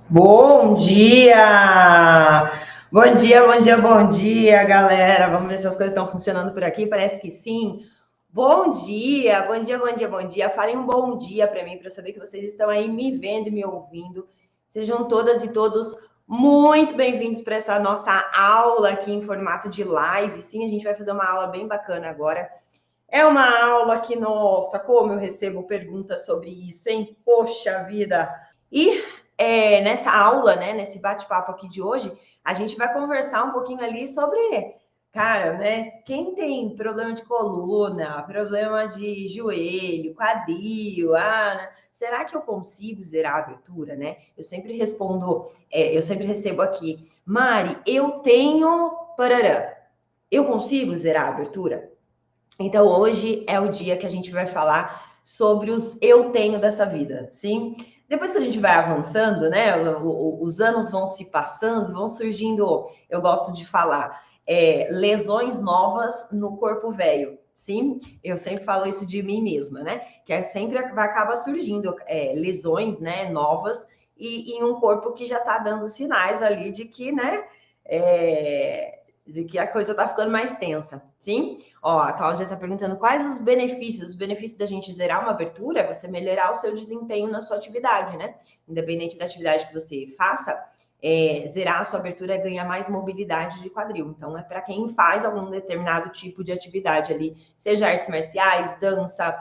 Bom dia! Bom dia, bom dia, bom dia, galera. Vamos ver se as coisas estão funcionando por aqui. Parece que sim. Bom dia, bom dia, bom dia, bom dia. Falem um bom dia para mim, para eu saber que vocês estão aí me vendo e me ouvindo. Sejam todas e todos muito bem-vindos para essa nossa aula aqui em formato de live. Sim, a gente vai fazer uma aula bem bacana agora. É uma aula que, nossa, como eu recebo perguntas sobre isso, hein? Poxa vida! E nessa aula, né, nesse bate-papo aqui de hoje, a gente vai conversar um pouquinho ali sobre, cara, né, quem tem problema de coluna, problema de joelho, quadril, né, será que eu consigo zerar a abertura, né? Eu sempre respondo, eu sempre recebo aqui, Mari, eu tenho parará, eu consigo zerar a abertura? Então, hoje é o dia que a gente vai falar sobre os eu tenho dessa vida, sim? Depois que a gente vai avançando, né? Os anos vão se passando, vão surgindo, eu gosto de falar, lesões novas no corpo velho, sim? Eu sempre falo isso de mim mesma, né? Que sempre acaba surgindo lesões, né, novas e em um corpo que já está dando sinais ali de que, né? De que a coisa está ficando mais tensa, sim? Ó, a Cláudia está perguntando quais os benefícios. Os benefícios da gente zerar uma abertura é você melhorar o seu desempenho na sua atividade, né? Independente da atividade que você faça, zerar a sua abertura é ganhar mais mobilidade de quadril. Então, é para quem faz algum determinado tipo de atividade ali, seja artes marciais, dança,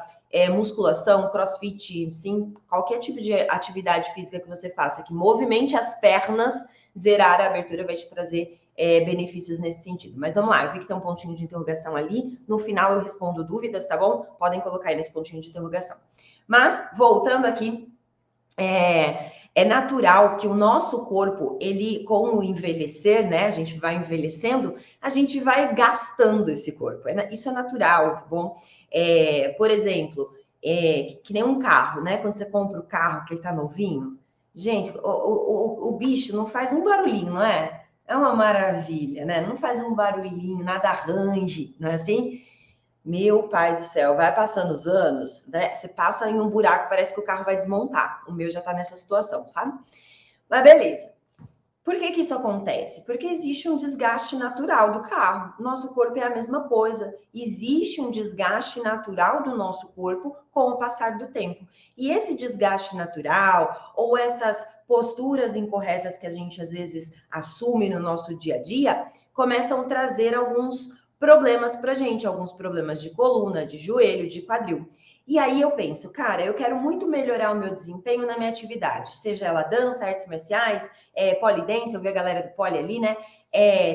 musculação, crossfit, sim, qualquer tipo de atividade física que você faça, que movimente as pernas, zerar a abertura vai te trazer benefícios nesse sentido. Mas vamos lá, eu vi que tem um pontinho de interrogação ali. No final eu respondo dúvidas, tá bom? Podem colocar aí nesse pontinho de interrogação. Mas, voltando aqui, é natural que o nosso corpo, ele, com o envelhecer, né? A gente vai envelhecendo, a gente vai gastando esse corpo. Isso é natural, tá bom? Por exemplo, que nem um carro, né? Quando você compra o carro que ele tá novinho, gente, o bicho não faz um barulhinho, não é? É uma maravilha, né? Não faz um barulhinho, nada arrange, não é assim? Meu pai do céu, vai passando os anos, né? Você passa em um buraco, parece que o carro vai desmontar. O meu já tá nessa situação, sabe? Mas beleza. Por que isso acontece? Porque existe um desgaste natural do carro. Nosso corpo é a mesma coisa. Existe um desgaste natural do nosso corpo com o passar do tempo. E esse desgaste natural, ou essas posturas incorretas que a gente às vezes assume no nosso dia a dia, começam a trazer alguns problemas pra gente, alguns problemas de coluna, de joelho, de quadril. E aí eu penso, cara, eu quero muito melhorar o meu desempenho na minha atividade, seja ela dança, artes marciais, polidense, eu vi a galera do poli ali, né?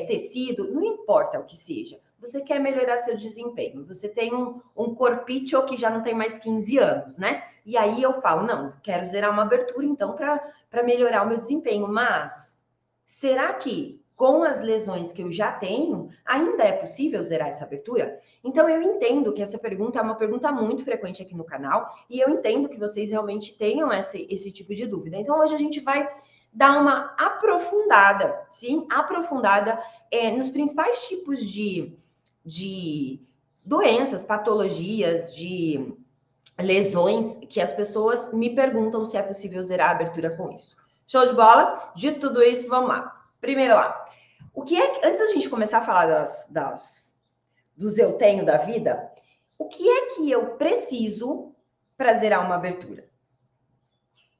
Tecido, não importa o que seja. Você quer melhorar seu desempenho. Você tem um corpício que já não tem mais 15 anos, né? E aí eu falo, não, quero zerar uma abertura, então, para melhorar o meu desempenho. Mas será que com as lesões que eu já tenho, ainda é possível zerar essa abertura? Então, eu entendo que essa pergunta é uma pergunta muito frequente aqui no canal e eu entendo que vocês realmente tenham esse tipo de dúvida. Então, hoje a gente vai dar uma aprofundada, sim, aprofundada nos principais tipos de doenças, patologias, de lesões que as pessoas me perguntam se é possível zerar a abertura com isso. Show de bola? De tudo isso, vamos lá. Primeiro lá, o que é, antes da gente começar a falar dos eu tenho da vida, o que é que eu preciso para zerar uma abertura?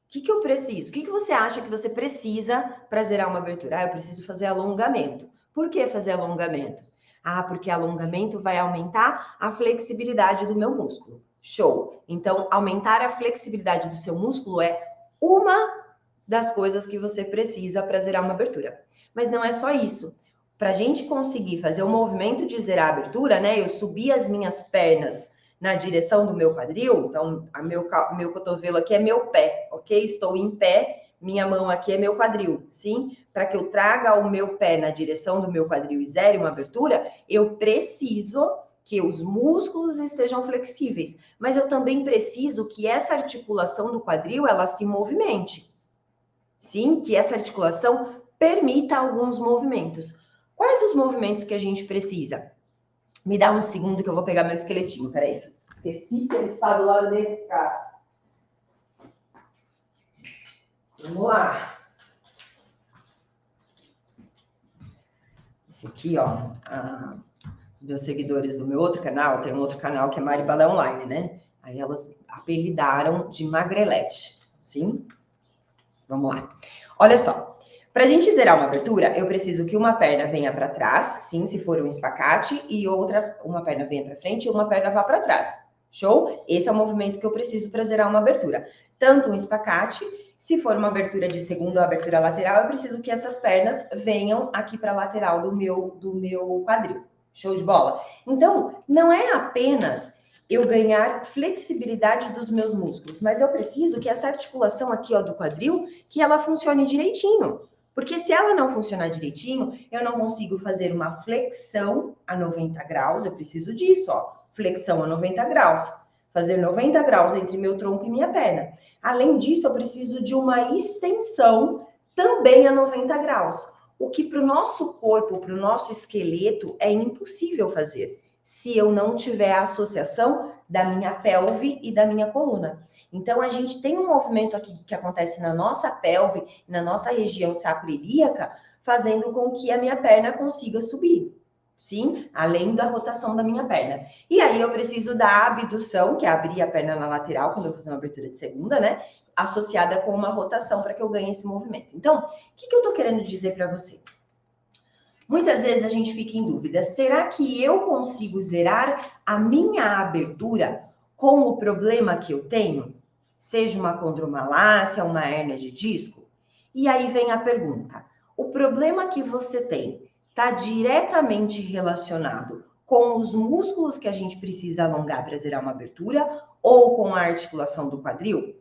O que eu preciso? O que você acha que você precisa para zerar uma abertura? Eu preciso fazer alongamento. Por que fazer alongamento? Porque alongamento vai aumentar a flexibilidade do meu músculo. Show! Então, aumentar a flexibilidade do seu músculo é uma das coisas que você precisa para zerar uma abertura. Mas não é só isso. Para a gente conseguir fazer o movimento de zerar a abertura, né? Eu subir as minhas pernas na direção do meu quadril, então meu cotovelo aqui é meu pé, ok? Estou em pé, minha mão aqui é meu quadril, sim? Para que eu traga o meu pé na direção do meu quadril e zere uma abertura, eu preciso que os músculos estejam flexíveis, mas eu também preciso que essa articulação do quadril, ela se movimente, sim? Que essa articulação permita alguns movimentos. Quais os movimentos que a gente precisa? Me dá um segundo que eu vou pegar meu esqueletinho, peraí. Esqueci que ele está do lado de cá. Vamos lá. Esse aqui, ó, os meus seguidores do meu outro canal, tem um outro canal que é Mari Balé Online, né? Aí elas apelidaram de Magrelete, sim? Vamos lá. Olha só. Para a gente zerar uma abertura, eu preciso que uma perna venha para trás, sim, se for um espacate, e uma perna venha para frente e uma perna vá para trás. Show? Esse é o movimento que eu preciso para zerar uma abertura. Tanto um espacate, se for uma abertura de segunda ou abertura lateral, eu preciso que essas pernas venham aqui para a lateral do meu quadril. Show de bola? Então, não é apenas eu ganhar flexibilidade dos meus músculos, mas eu preciso que essa articulação aqui, ó, do quadril, que ela funcione direitinho. Porque se ela não funcionar direitinho, eu não consigo fazer uma flexão a 90 graus, eu preciso disso, ó, flexão a 90 graus. Fazer 90 graus entre meu tronco e minha perna. Além disso, eu preciso de uma extensão também a 90 graus. O que para o nosso corpo, para o nosso esqueleto, é impossível fazer se eu não tiver a associação da minha pelve e da minha coluna. Então, a gente tem um movimento aqui que acontece na nossa pelve, na nossa região sacroiliaca, fazendo com que a minha perna consiga subir. Sim, além da rotação da minha perna. E aí eu preciso da abdução, que é abrir a perna na lateral, quando eu fazer uma abertura de segunda, né? Associada com uma rotação para que eu ganhe esse movimento. Então, o que eu tô querendo dizer para você? Muitas vezes a gente fica em dúvida, será que eu consigo zerar a minha abertura com o problema que eu tenho? Seja uma condromalácia, uma hérnia de disco? E aí vem a pergunta, o problema que você tem está diretamente relacionado com os músculos que a gente precisa alongar para zerar uma abertura ou com a articulação do quadril?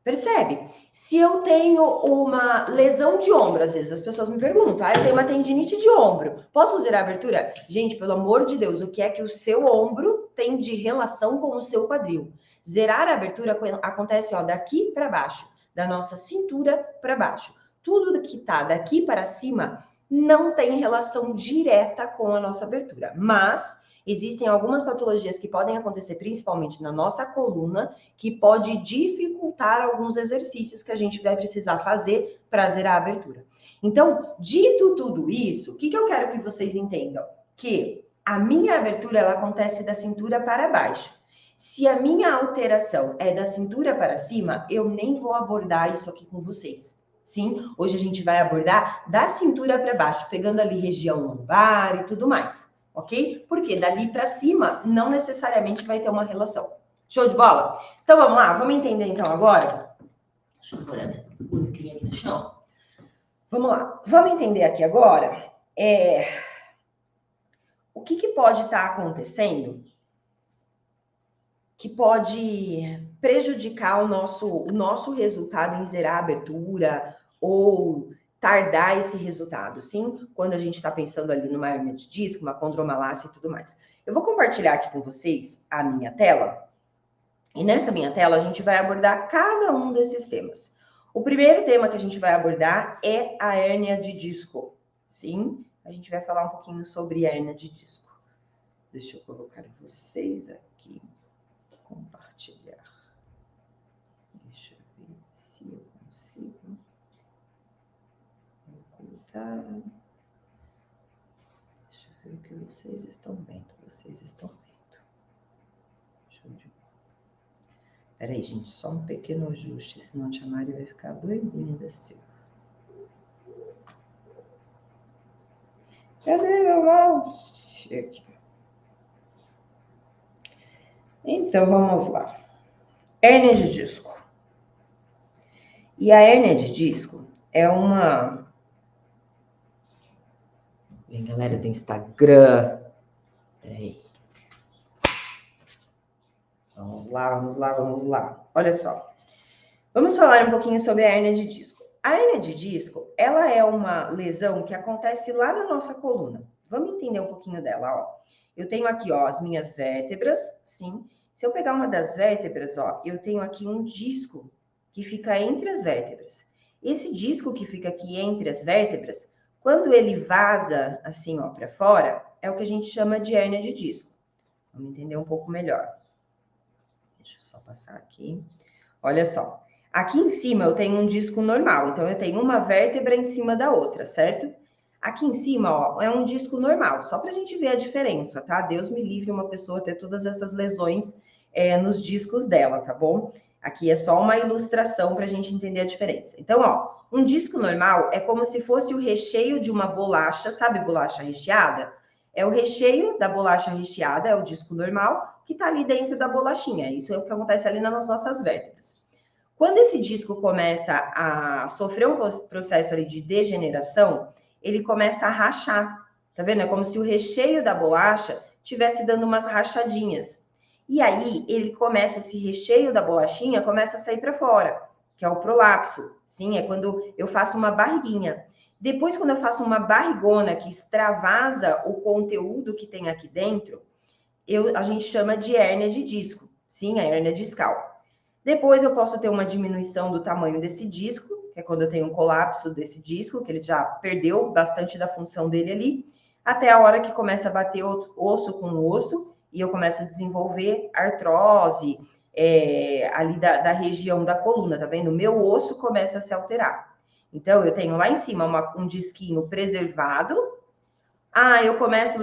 Percebe? Se eu tenho uma lesão de ombro, às vezes as pessoas me perguntam, eu tenho uma tendinite de ombro, posso zerar a abertura? Gente, pelo amor de Deus, o que é que o seu ombro tem de relação com o seu quadril? Zerar a abertura acontece, ó, daqui para baixo, da nossa cintura para baixo. Tudo que tá daqui para cima não tem relação direta com a nossa abertura, mas existem algumas patologias que podem acontecer, principalmente na nossa coluna, que pode dificultar alguns exercícios que a gente vai precisar fazer para zerar a abertura. Então, dito tudo isso, o que eu quero que vocês entendam? Que a minha abertura, ela acontece da cintura para baixo. Se a minha alteração é da cintura para cima, eu nem vou abordar isso aqui com vocês. Sim, hoje a gente vai abordar da cintura para baixo, pegando ali região lombar e tudo mais, ok? Porque dali para cima não necessariamente vai ter uma relação. Show de bola? Então vamos lá, vamos entender então agora. Deixa eu pôr a bonequinha aqui no chão. Vamos lá, vamos entender aqui agora o que pode estar acontecendo que pode prejudicar o nosso resultado em zerar a abertura ou tardar esse resultado, sim? Quando a gente está pensando ali numa hérnia de disco, uma condromalácia e tudo mais. Eu vou compartilhar aqui com vocês a minha tela. E nessa minha tela, a gente vai abordar cada um desses temas. O primeiro tema que a gente vai abordar é a hérnia de disco. Sim, a gente vai falar um pouquinho sobre hérnia de disco. Deixa eu colocar vocês aqui. Compartilhar. Deixa eu ver se eu consigo ocultar. Deixa eu ver o que vocês estão vendo. Vocês estão vendo. Show de bola. Peraí, gente, só um pequeno ajuste, senão a tia Mari vai ficar doidinha da Silva. Cadê meu mouse? Aqui. Então, vamos lá. Hérnia de disco. E a hérnia de disco é uma... Vem, galera do Instagram. Peraí. Vamos lá, vamos lá, vamos lá. Olha só. Vamos falar um pouquinho sobre a hérnia de disco. A hérnia de disco, ela é uma lesão que acontece lá na nossa coluna. Vamos entender um pouquinho dela, ó. Eu tenho aqui, ó, as minhas vértebras, sim. Se eu pegar uma das vértebras, ó, eu tenho aqui um disco que fica entre as vértebras. Esse disco que fica aqui entre as vértebras, quando ele vaza assim, ó, para fora, é o que a gente chama de hérnia de disco. Vamos entender um pouco melhor. Deixa eu só passar aqui. Olha só. Aqui em cima eu tenho um disco normal, então eu tenho uma vértebra em cima da outra, certo? Aqui em cima, ó, é um disco normal, só para a gente ver a diferença, tá? Deus me livre uma pessoa ter todas essas lesões nos discos dela, tá bom? Aqui é só uma ilustração para a gente entender a diferença. Então, ó, um disco normal é como se fosse o recheio de uma bolacha, sabe bolacha recheada? É o recheio da bolacha recheada, é o disco normal, que está ali dentro da bolachinha. Isso é o que acontece ali nas nossas vértebras. Quando esse disco começa a sofrer um processo ali de degeneração, ele começa a rachar. Tá vendo? É como se o recheio da bolacha estivesse dando umas rachadinhas. E aí, ele começa, esse recheio da bolachinha começa a sair para fora, que é o prolapso. Sim, é quando eu faço uma barriguinha. Depois, quando eu faço uma barrigona que extravasa o conteúdo que tem aqui dentro, a gente chama de hérnia de disco. Sim, a hérnia discal. Depois eu posso ter uma diminuição do tamanho desse disco, que é quando eu tenho um colapso desse disco, que ele já perdeu bastante da função dele ali, até a hora que começa a bater osso com osso, e eu começo a desenvolver artrose ali da região da coluna, tá vendo? O meu osso começa a se alterar. Então, eu tenho lá em cima um disquinho preservado. Eu começo,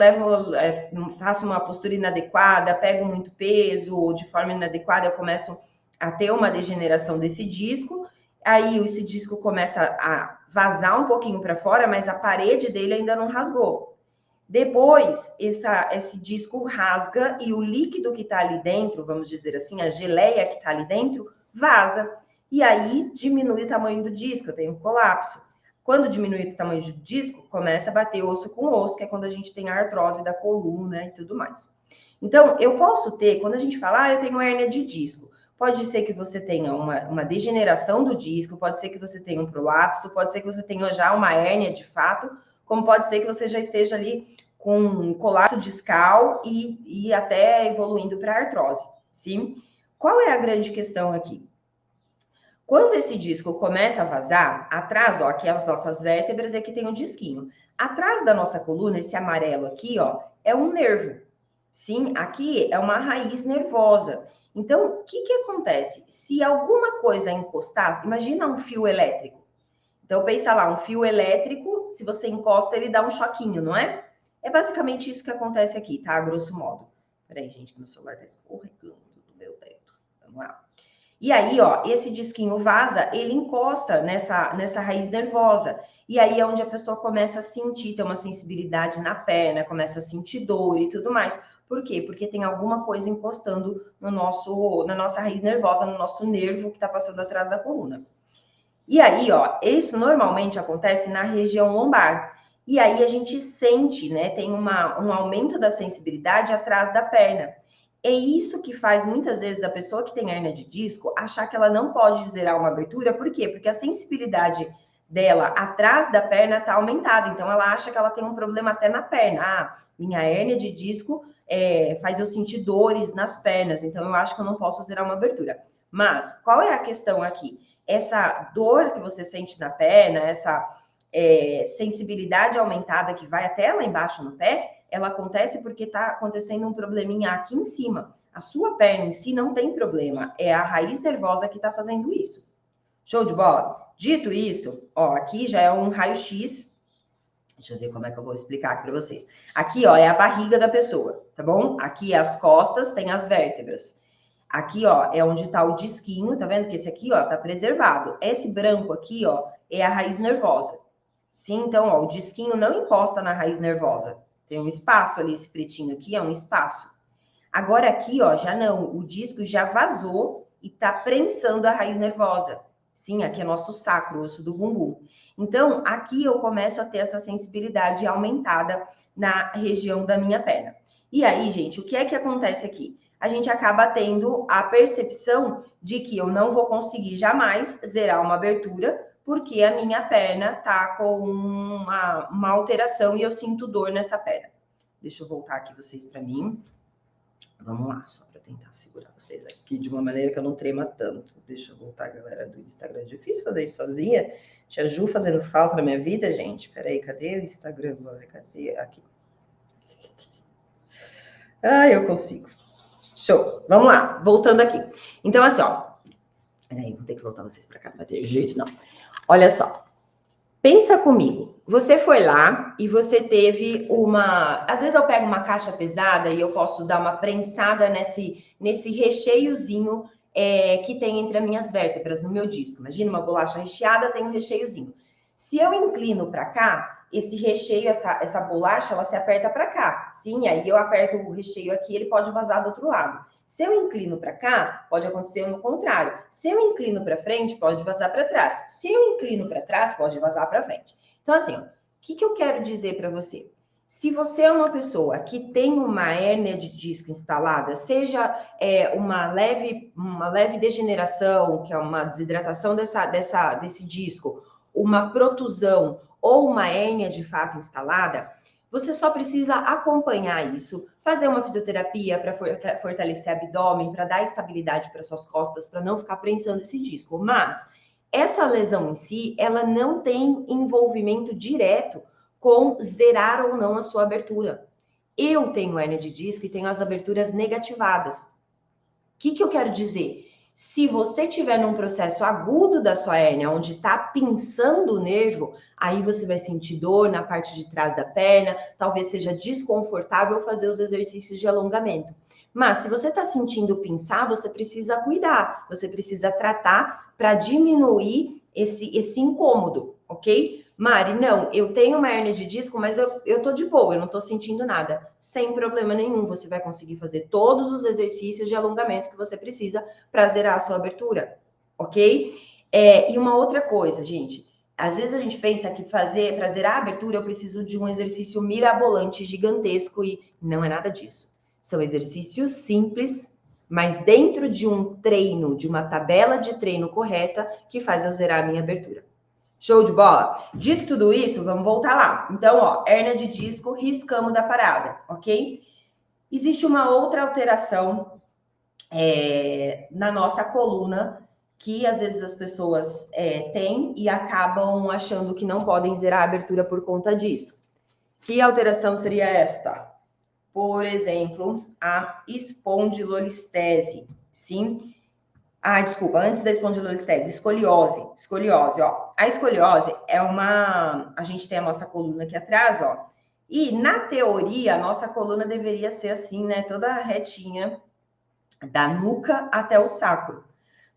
faço uma postura inadequada, pego muito peso, ou de forma inadequada, eu começo a ter uma degeneração desse disco, aí esse disco começa a vazar um pouquinho para fora, mas a parede dele ainda não rasgou. Depois, esse disco rasga e o líquido que está ali dentro, vamos dizer assim, a geleia que está ali dentro, vaza. E aí diminui o tamanho do disco, eu tenho um colapso. Quando diminui o tamanho do disco, começa a bater osso com osso, que é quando a gente tem a artrose da coluna e tudo mais. Então, eu posso ter, quando a gente fala, eu tenho hérnia de disco, pode ser que você tenha uma degeneração do disco, pode ser que você tenha um prolapso, pode ser que você tenha já uma hérnia de fato, como pode ser que você já esteja ali com um colapso discal e até evoluindo para artrose, sim? Qual é a grande questão aqui? Quando esse disco começa a vazar, atrás, ó, aqui as nossas vértebras, aqui tem um disquinho. Atrás da nossa coluna, esse amarelo aqui, ó, é um nervo. Sim, aqui é uma raiz nervosa. Então, o que acontece? Se alguma coisa encostar, imagina um fio elétrico. Então, pensa lá, um fio elétrico, se você encosta, ele dá um choquinho, não é? É basicamente isso que acontece aqui, tá? A grosso modo. Peraí, gente, que meu celular tá escorregando do meu dedo. Vamos lá. E aí, ó, esse disquinho vaza, ele encosta nessa raiz nervosa. E aí é onde a pessoa começa a sentir, ter uma sensibilidade na perna, começa a sentir dor e tudo mais. Por quê? Porque tem alguma coisa encostando na nossa raiz nervosa, no nosso nervo que está passando atrás da coluna. E aí, ó, isso normalmente acontece na região lombar. E aí a gente sente, né? Tem um aumento da sensibilidade atrás da perna. É isso que faz muitas vezes a pessoa que tem hérnia de disco achar que ela não pode zerar uma abertura. Por quê? Porque a sensibilidade dela atrás da perna está aumentada. Então ela acha que ela tem um problema até na perna. Minha hérnia de disco faz eu sentir dores nas pernas. Então eu acho que eu não posso zerar uma abertura. Mas qual é a questão aqui? Essa dor que você sente na perna, essa sensibilidade aumentada que vai até lá embaixo no pé, ela acontece porque está acontecendo um probleminha aqui em cima. A sua perna em si não tem problema, é a raiz nervosa que está fazendo isso. Show de bola? Dito isso, ó, aqui já é um raio-x. Deixa eu ver como é que eu vou explicar aqui para vocês. Aqui, ó, é a barriga da pessoa, tá bom? Aqui as costas, tem as vértebras. Aqui, ó, é onde tá o disquinho, tá vendo que esse aqui, ó, tá preservado. Esse branco aqui, ó, é a raiz nervosa. Sim, então, ó, o disquinho não encosta na raiz nervosa. Tem um espaço ali, esse pretinho aqui é um espaço. Agora aqui, ó, já não, o disco já vazou e tá prensando a raiz nervosa. Sim, aqui é nosso sacro, o osso do bumbum. Então, aqui eu começo a ter essa sensibilidade aumentada na região da minha perna. E aí, gente, o que é que acontece aqui? A gente acaba tendo a percepção de que eu não vou conseguir jamais zerar uma abertura, porque a minha perna tá com uma alteração e eu sinto dor nessa perna. Deixa eu voltar aqui vocês para mim. Vamos lá, só para tentar segurar vocês aqui de uma maneira que eu não trema tanto. Deixa eu voltar, galera do Instagram. É difícil fazer isso sozinha. Tia Ju fazendo falta na minha vida, gente. Peraí, cadê o Instagram agora? Cadê? Aqui. Eu consigo. Show. Vamos lá, voltando aqui. Então, assim, ó. Peraí, vou ter que voltar vocês para cá, não vai ter jeito, não. Olha só. Pensa comigo, você foi lá e você teve uma... Às vezes eu pego uma caixa pesada e eu posso dar uma prensada nesse recheiozinho que tem entre as minhas vértebras no meu disco. Imagina uma bolacha recheada, tem um recheiozinho. Se eu inclino para cá, esse recheio, essa bolacha, ela se aperta para cá. Sim, aí eu aperto o recheio aqui, ele pode vazar do outro lado. Se eu inclino para cá, pode acontecer no contrário. Se eu inclino para frente, pode vazar para trás. Se eu inclino para trás, pode vazar para frente. Então, assim, o que eu quero dizer para você? Se você é uma pessoa que tem uma hérnia de disco instalada, seja uma leve degeneração, que é uma desidratação desse disco, uma protusão ou uma hérnia de fato instalada, você só precisa acompanhar isso, fazer uma fisioterapia para fortalecer o abdômen, para dar estabilidade para suas costas, para não ficar prensando esse disco. Mas essa lesão em si, ela não tem envolvimento direto com zerar ou não a sua abertura. Eu tenho hérnia de disco e tenho as aberturas negativadas. O que eu quero dizer? Se você tiver num processo agudo da sua hérnia, onde está pinçando o nervo, aí você vai sentir dor na parte de trás da perna, talvez seja desconfortável fazer os exercícios de alongamento. Mas se você está sentindo pinçar, você precisa cuidar, você precisa tratar para diminuir esse incômodo, ok? Mari, não, eu tenho uma hérnia de disco, mas eu tô de boa, eu não tô sentindo nada. Sem problema nenhum, você vai conseguir fazer todos os exercícios de alongamento que você precisa para zerar a sua abertura, ok? E uma outra coisa, gente, às vezes a gente pensa que para zerar a abertura eu preciso de um exercício mirabolante, gigantesco, e não é nada disso. São exercícios simples, mas dentro de um treino, de uma tabela de treino correta, que faz eu zerar a minha abertura. Show de bola? Dito tudo isso, vamos voltar lá. Então, ó, hérnia de disco, riscamos da parada, ok? Existe uma outra alteração na nossa coluna que às vezes as pessoas têm e acabam achando que não podem zerar a abertura por conta disso. Que alteração seria esta? Por exemplo, a espondilolistese, sim? Desculpa, antes da espondilolistese, escoliose. Escoliose, ó. A escoliose é a gente tem a nossa coluna aqui atrás, ó. E, na teoria, a nossa coluna deveria ser assim, né? Toda retinha, da nuca até o sacro.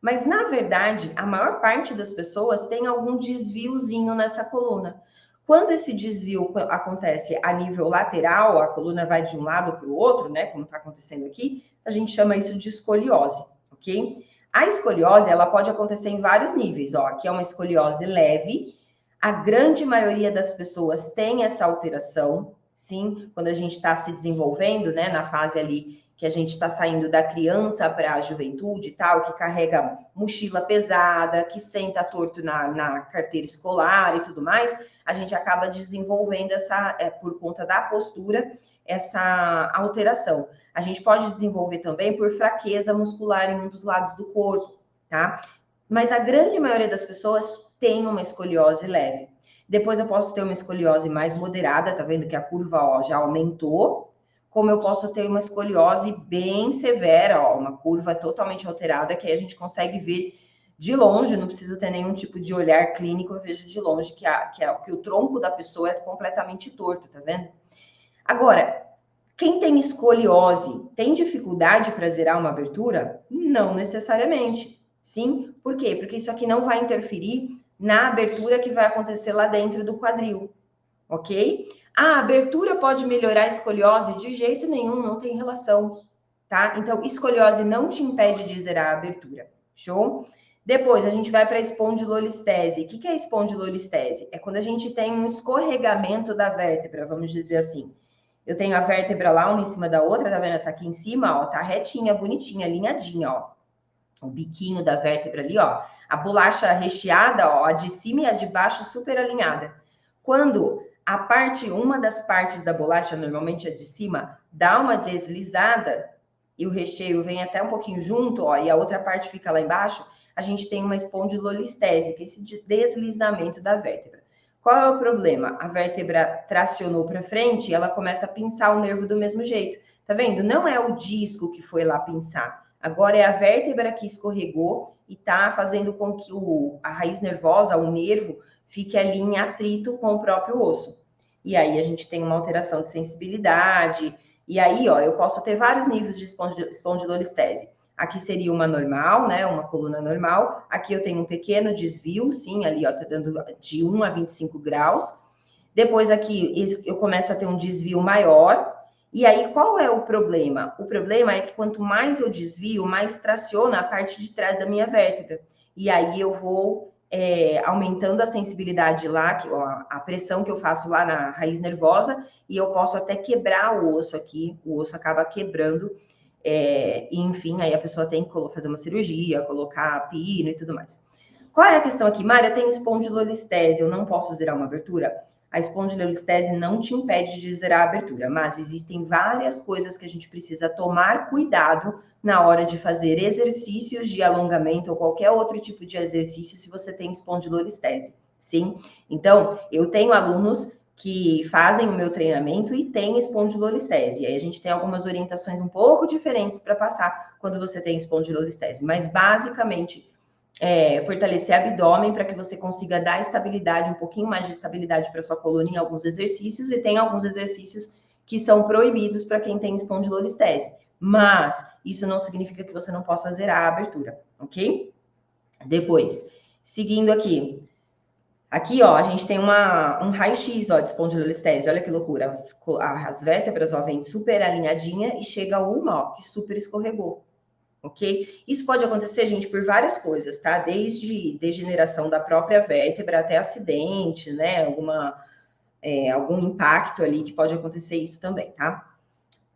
Mas, na verdade, a maior parte das pessoas tem algum desviozinho nessa coluna. Quando esse desvio acontece a nível lateral, a coluna vai de um lado para o outro, né? Como está acontecendo aqui, a gente chama isso de escoliose, ok? A escoliose, ela pode acontecer em vários níveis, ó. Aqui é uma escoliose leve. A grande maioria das pessoas tem essa alteração, sim, quando a gente está se desenvolvendo, né, na fase ali que a gente está saindo da criança para a juventude e tal, que carrega mochila pesada, que senta torto na carteira escolar e tudo mais, a gente acaba desenvolvendo por conta da postura, essa alteração. A gente pode desenvolver também por fraqueza muscular em um dos lados do corpo, tá? Mas a grande maioria das pessoas tem uma escoliose leve. Depois eu posso ter uma escoliose mais moderada, tá vendo que a curva, ó, já aumentou. Como eu posso ter uma escoliose bem severa, ó, uma curva totalmente alterada, que aí a gente consegue ver de longe, não preciso ter nenhum tipo de olhar clínico, eu vejo de longe que o tronco da pessoa é completamente torto, tá vendo? Agora, quem tem escoliose tem dificuldade para zerar uma abertura? Não necessariamente. Sim? Por quê? Porque isso aqui não vai interferir na abertura que vai acontecer lá dentro do quadril. Ok? A abertura pode melhorar a escoliose? De jeito nenhum, não tem relação. Tá? Então, escoliose não te impede de zerar a abertura. Show? Depois, a gente vai para a espondilolistese. O que é espondilolistese? É quando a gente tem um escorregamento da vértebra, vamos dizer assim. Eu tenho a vértebra lá, uma em cima da outra, tá vendo essa aqui em cima, ó, tá retinha, bonitinha, alinhadinha, ó. O biquinho da vértebra ali, ó. A bolacha recheada, ó, a de cima e a de baixo super alinhada. Quando uma das partes da bolacha, normalmente a de cima, dá uma deslizada e o recheio vem até um pouquinho junto, ó, e a outra parte fica lá embaixo, a gente tem uma espondilolistese, que é esse deslizamento da vértebra. Qual é o problema? A vértebra tracionou para frente e ela começa a pinçar o nervo do mesmo jeito. Tá vendo? Não é o disco que foi lá pinçar. Agora é a vértebra que escorregou e está fazendo com que a raiz nervosa, o nervo, fique ali em atrito com o próprio osso. E aí a gente tem uma alteração de sensibilidade. E aí, ó, eu posso ter vários níveis de espondilolistese. Aqui seria uma normal, né? Uma coluna normal. Aqui eu tenho um pequeno desvio, sim, ali, ó, tá dando de 1 a 25 graus. Depois aqui eu começo a ter um desvio maior. E aí, qual é o problema? O problema é que quanto mais eu desvio, mais traciona a parte de trás da minha vértebra. E aí eu vou aumentando a sensibilidade lá, a pressão que eu faço lá na raiz nervosa, e eu posso até quebrar o osso aqui, o osso acaba quebrando, e enfim, aí a pessoa tem que fazer uma cirurgia, colocar pino e tudo mais. Qual é a questão aqui, Mária? Eu tenho espondilolistese, eu não posso zerar uma abertura? A espondilolistese não te impede de zerar a abertura, mas existem várias coisas que a gente precisa tomar cuidado na hora de fazer exercícios de alongamento ou qualquer outro tipo de exercício se você tem espondilolistese, sim? Então, eu tenho alunos que fazem o meu treinamento e têm espondilolistese. E aí a gente tem algumas orientações um pouco diferentes para passar quando você tem espondilolistese, mas basicamente fortalecer abdômen para que você consiga dar estabilidade, um pouquinho mais de estabilidade para sua coluna em alguns exercícios, e tem alguns exercícios que são proibidos para quem tem espondilolistese. Mas isso não significa que você não possa zerar a abertura, ok? Depois, seguindo aqui. Aqui, ó, a gente tem um raio-x, ó, de espondilolistese. Olha que loucura. As vértebras, ó, vem super alinhadinha e chega uma, ó, que super escorregou. Ok? Isso pode acontecer, gente, por várias coisas, tá? Desde degeneração da própria vértebra até acidente, né? Algum impacto ali que pode acontecer isso também, tá?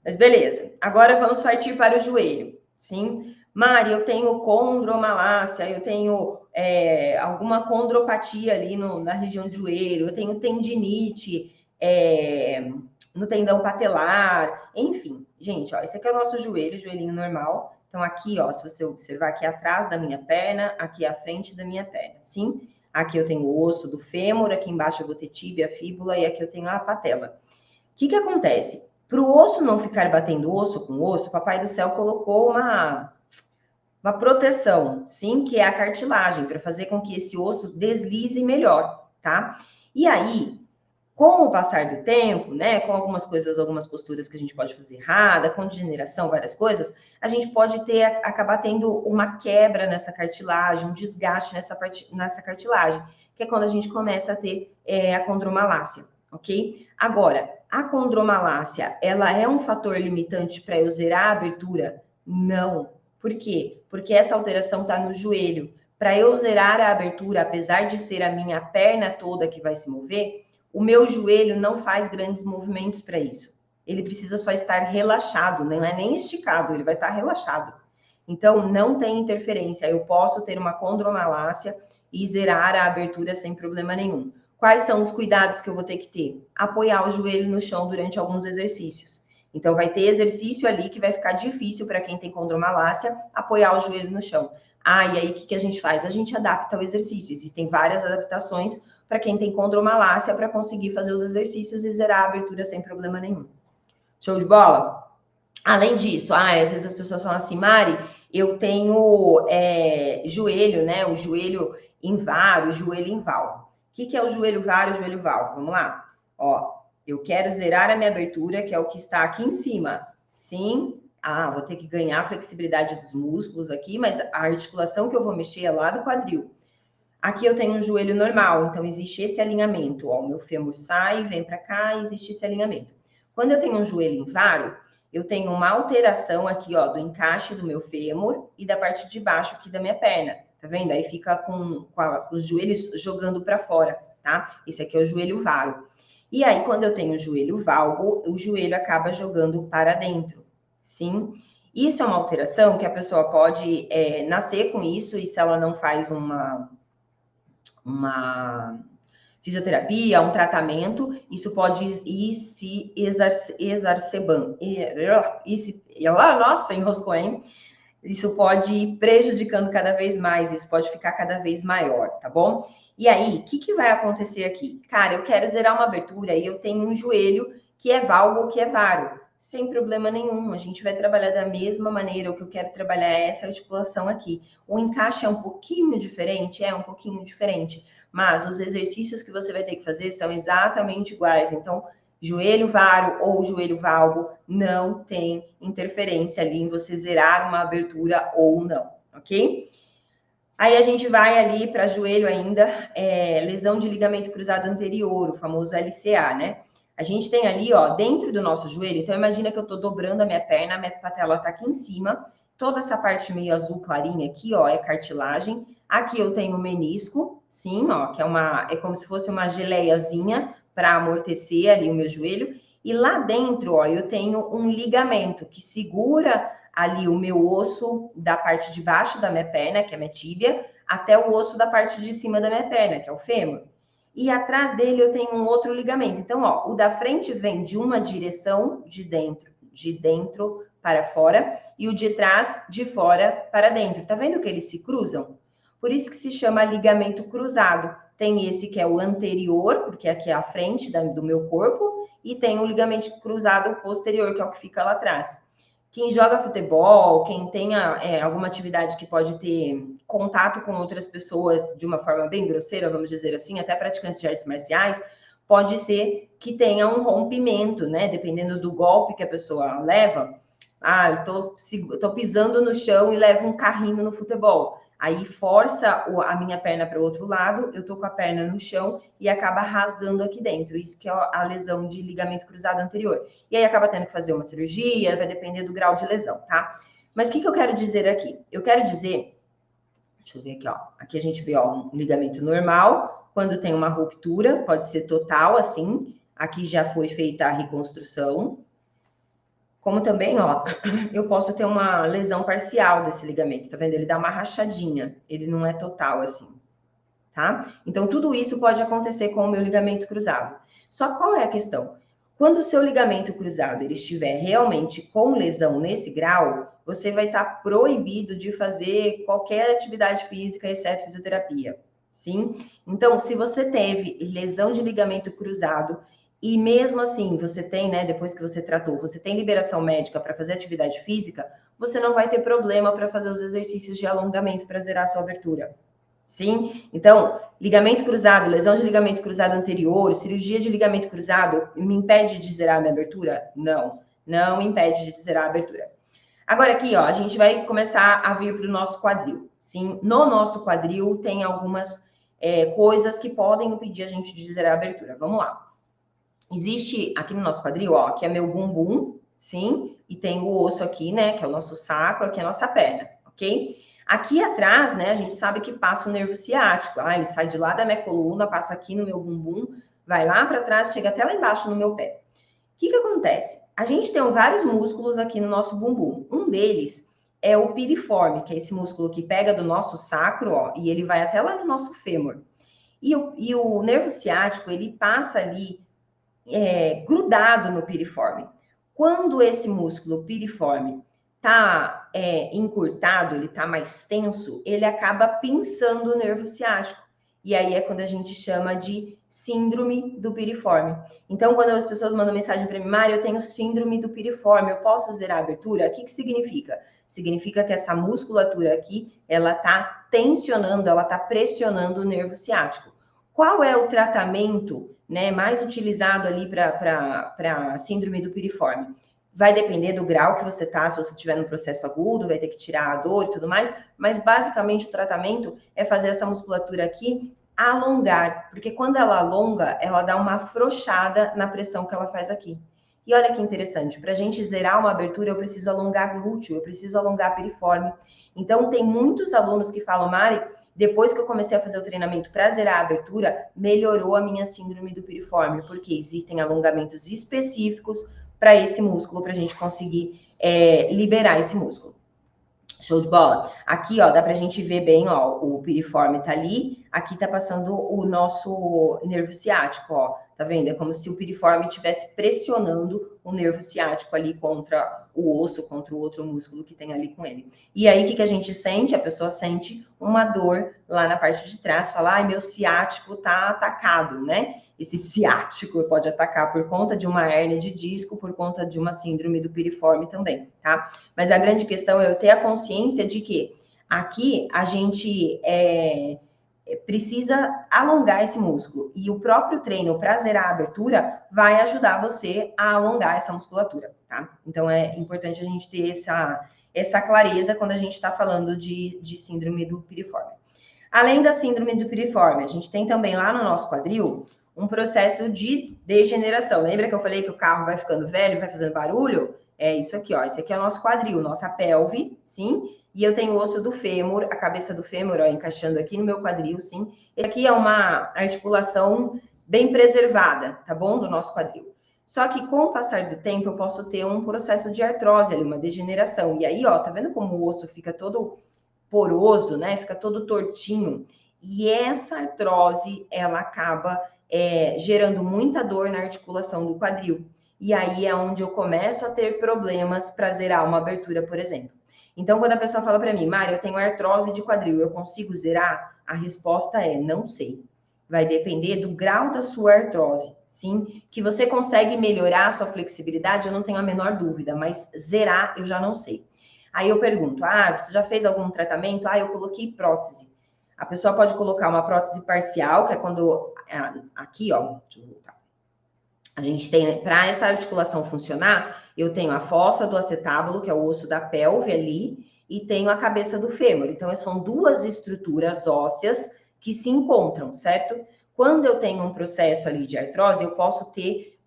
Mas beleza. Agora vamos partir para o joelho, sim? Mari, eu tenho condromalácia, eu tenho alguma condropatia ali na região do joelho, eu tenho tendinite no tendão patelar, enfim. Gente, ó, esse aqui é o nosso joelho, joelhinho normal. Então, aqui, ó, se você observar, aqui atrás da minha perna, aqui à frente da minha perna, sim? Aqui eu tenho o osso do fêmur, aqui embaixo eu vou ter tíbia, fíbula, e aqui eu tenho a patela. O que acontece? Para o osso não ficar batendo osso com osso, o Papai do Céu colocou uma proteção, sim, que é a cartilagem, para fazer com que esse osso deslize melhor, tá? E aí, com o passar do tempo, né, com algumas coisas, algumas posturas que a gente pode fazer errada, com degeneração, várias coisas, a gente pode acabar tendo uma quebra nessa cartilagem, um desgaste nessa cartilagem, que é quando a gente começa a ter a condromalácia, ok? Agora, a condromalácia, ela é um fator limitante para eu zerar a abertura? Não. Por quê? Porque essa alteração está no joelho. Para eu zerar a abertura, apesar de ser a minha perna toda que vai se mover, o meu joelho não faz grandes movimentos para isso. Ele precisa só estar relaxado, não é nem esticado, ele vai estar relaxado. Então, não tem interferência. Eu posso ter uma condromalácia e zerar a abertura sem problema nenhum. Quais são os cuidados que eu vou ter que ter? Apoiar o joelho no chão durante alguns exercícios. Então, vai ter exercício ali que vai ficar difícil para quem tem condromalácia apoiar o joelho no chão. E aí o que a gente faz? A gente adapta o exercício. Existem várias adaptações para quem tem condromalácia para conseguir fazer os exercícios e zerar a abertura sem problema nenhum. Show de bola? Além disso, às vezes as pessoas falam assim, Mari, eu tenho joelho, né? O joelho invar, o joelho inval. O que é o joelho var e o joelho val? Vamos lá. Ó, eu quero zerar a minha abertura, que é o que está aqui em cima. Sim. Vou ter que ganhar a flexibilidade dos músculos aqui, mas a articulação que eu vou mexer é lá do quadril. Aqui eu tenho um joelho normal, então existe esse alinhamento. Ó, o meu fêmur sai, vem para cá, existe esse alinhamento. Quando eu tenho um joelho invaro, eu tenho uma alteração aqui, ó, do encaixe do meu fêmur e da parte de baixo aqui da minha perna. Tá vendo? Aí fica com os joelhos jogando para fora, tá? Esse aqui é o joelho varo. E aí, quando eu tenho o joelho valgo, o joelho acaba jogando para dentro, sim? Isso é uma alteração que a pessoa pode nascer com isso, e se ela não faz uma fisioterapia, um tratamento, isso pode ir se exacerbando. Nossa, enroscou, hein? Isso pode ir prejudicando cada vez mais, isso pode ficar cada vez maior, tá bom? E aí, o que vai acontecer aqui? Cara, eu quero zerar uma abertura e eu tenho um joelho que é valgo ou que é varo. sem problema nenhum. A gente vai trabalhar da mesma maneira. O que eu quero trabalhar é essa articulação aqui. O encaixe é um pouquinho diferente? É um pouquinho diferente. Mas os exercícios que você vai ter que fazer são exatamente iguais. Então, joelho varo ou joelho valgo não tem interferência ali em você zerar uma abertura ou não, ok? Aí a gente vai ali para joelho ainda, lesão de ligamento cruzado anterior, o famoso LCA, né? A gente tem ali, ó, dentro do nosso joelho, então imagina que eu tô dobrando a minha perna, a minha patela tá aqui em cima, toda essa parte meio azul clarinha aqui, ó, é cartilagem. Aqui eu tenho o menisco, sim, ó, que é como se fosse uma geleiazinha para amortecer ali o meu joelho. E lá dentro, ó, eu tenho um ligamento que segura ali o meu osso da parte de baixo da minha perna, que é a minha tíbia, até o osso da parte de cima da minha perna, que é o fêmur. E atrás dele eu tenho um outro ligamento. Então, ó, o da frente vem de uma direção de dentro para fora, e o de trás de fora para dentro. Tá vendo que eles se cruzam? Por isso que se chama ligamento cruzado. Tem esse que é o anterior, porque aqui é a frente do meu corpo, e tem o ligamento cruzado posterior, que é o que fica lá atrás. Quem joga futebol, quem tenha alguma atividade que pode ter contato com outras pessoas de uma forma bem grosseira, vamos dizer assim, até praticantes de artes marciais, pode ser que tenha um rompimento, né? Dependendo do golpe que a pessoa leva. Ah, eu tô pisando no chão e levo um carrinho no futebol. Aí força a minha perna para o outro lado, eu tô com a perna no chão e acaba rasgando aqui dentro. Isso que é a lesão de ligamento cruzado anterior. E aí acaba tendo que fazer uma cirurgia, vai depender do grau de lesão, tá? Mas o que eu quero dizer aqui? Eu quero dizer, deixa eu ver aqui, ó. Aqui a gente vê, ó, um ligamento normal. Quando tem uma ruptura, pode ser total, assim. Aqui já foi feita a reconstrução. Como também, ó, eu posso ter uma lesão parcial desse ligamento, tá vendo? Ele dá uma rachadinha, ele não é total assim, tá? Então, tudo isso pode acontecer com o meu ligamento cruzado. Só qual é a questão? Quando o seu ligamento cruzado ele estiver realmente com lesão nesse grau, você vai estar proibido de fazer qualquer atividade física, exceto fisioterapia, sim? Então, se você teve lesão de ligamento cruzado, e mesmo assim, você tem, né, depois que você tratou, você tem liberação médica para fazer atividade física, você não vai ter problema para fazer os exercícios de alongamento para zerar a sua abertura. Sim? Então, ligamento cruzado, lesão de ligamento cruzado anterior, cirurgia de ligamento cruzado, me impede de zerar a minha abertura? Não, não impede de zerar a abertura. Agora aqui, ó, a gente vai começar a vir para o nosso quadril. Sim, no nosso quadril tem algumas coisas que podem impedir a gente de zerar a abertura. Vamos lá. Existe aqui no nosso quadril, ó, que é meu bumbum, sim, e tem o osso aqui, né, que é o nosso sacro, aqui é a nossa perna, ok? Aqui atrás, né, a gente sabe que passa o nervo ciático. Ah, ele sai de lá da minha coluna, passa aqui no meu bumbum, vai lá para trás, chega até lá embaixo no meu pé. O que acontece? A gente tem vários músculos aqui no nosso bumbum. Um deles é o piriforme, que é esse músculo que pega do nosso sacro, ó, e ele vai até lá no nosso fêmur. E o nervo ciático, ele passa ali grudado no piriforme. Quando esse músculo piriforme está encurtado, ele está mais tenso, ele acaba pinçando o nervo ciático. E aí é quando a gente chama de síndrome do piriforme. Então, quando as pessoas mandam mensagem para mim, Mari, eu tenho síndrome do piriforme, eu posso zerar a abertura? O que significa? Significa que essa musculatura aqui, ela está tensionando, ela está pressionando o nervo ciático. Qual é o tratamento, né, mais utilizado ali para síndrome do piriforme? Vai depender do grau que você tá, se você estiver no processo agudo, vai ter que tirar a dor e tudo mais, mas basicamente o tratamento é fazer essa musculatura aqui alongar, porque quando ela alonga, ela dá uma afrouxada na pressão que ela faz aqui. E olha que interessante, para a gente zerar uma abertura, eu preciso alongar glúteo, eu preciso alongar piriforme. Então, tem muitos alunos que falam, Mari, depois que eu comecei a fazer o treinamento para zerar a abertura, melhorou a minha síndrome do piriforme, porque existem alongamentos específicos para esse músculo, para a gente conseguir liberar esse músculo. Show de bola? Aqui, ó, dá pra gente ver bem, ó, o piriforme tá ali, aqui tá passando o nosso nervo ciático, ó, tá vendo? É como se o piriforme estivesse pressionando o nervo ciático ali contra o osso, contra o outro músculo que tem ali com ele. E aí, o que a gente sente? A pessoa sente uma dor lá na parte de trás, fala, ai, meu ciático tá atacado, né? esse ciático pode atacar por conta de uma hérnia de disco, por conta de uma síndrome do piriforme também, tá? Mas a grande questão é eu ter a consciência de que aqui a gente precisa alongar esse músculo. E o próprio treino para zerar a abertura vai ajudar você a alongar essa musculatura, tá? Então, é importante a gente ter essa clareza quando a gente está falando de síndrome do piriforme. Além da síndrome do piriforme, a gente tem também lá no nosso quadril um processo de degeneração. Lembra que eu falei que o carro vai ficando velho, vai fazendo barulho? É isso aqui, ó. Esse aqui é o nosso quadril, nossa pelve, sim? E eu tenho o osso do fêmur, a cabeça do fêmur, ó, encaixando aqui no meu quadril, sim. Esse aqui é uma articulação bem preservada, tá bom? Do nosso quadril. Só que com o passar do tempo, eu posso ter um processo de artrose ali, uma degeneração. E aí, ó, tá vendo como o osso fica todo poroso, né? Fica todo tortinho. E essa artrose, ela acaba gerando muita dor na articulação do quadril. E aí é onde eu começo a ter problemas para zerar uma abertura, por exemplo. Então, quando a pessoa fala para mim, Mari, eu tenho artrose de quadril, eu consigo zerar? A resposta é não sei. Vai depender do grau da sua artrose, sim? Que você consegue melhorar a sua flexibilidade, eu não tenho a menor dúvida, mas zerar eu já não sei. Aí eu pergunto, você já fez algum tratamento? Eu coloquei prótese. A pessoa pode colocar uma prótese parcial, que é quando, aqui, ó, deixa eu voltar. A gente tem, para essa articulação funcionar, eu tenho a fossa do acetábulo, que é o osso da pelve ali, e tenho a cabeça do fêmur. Então, são duas estruturas ósseas que se encontram, certo? Quando eu tenho um processo ali de artrose, eu posso ter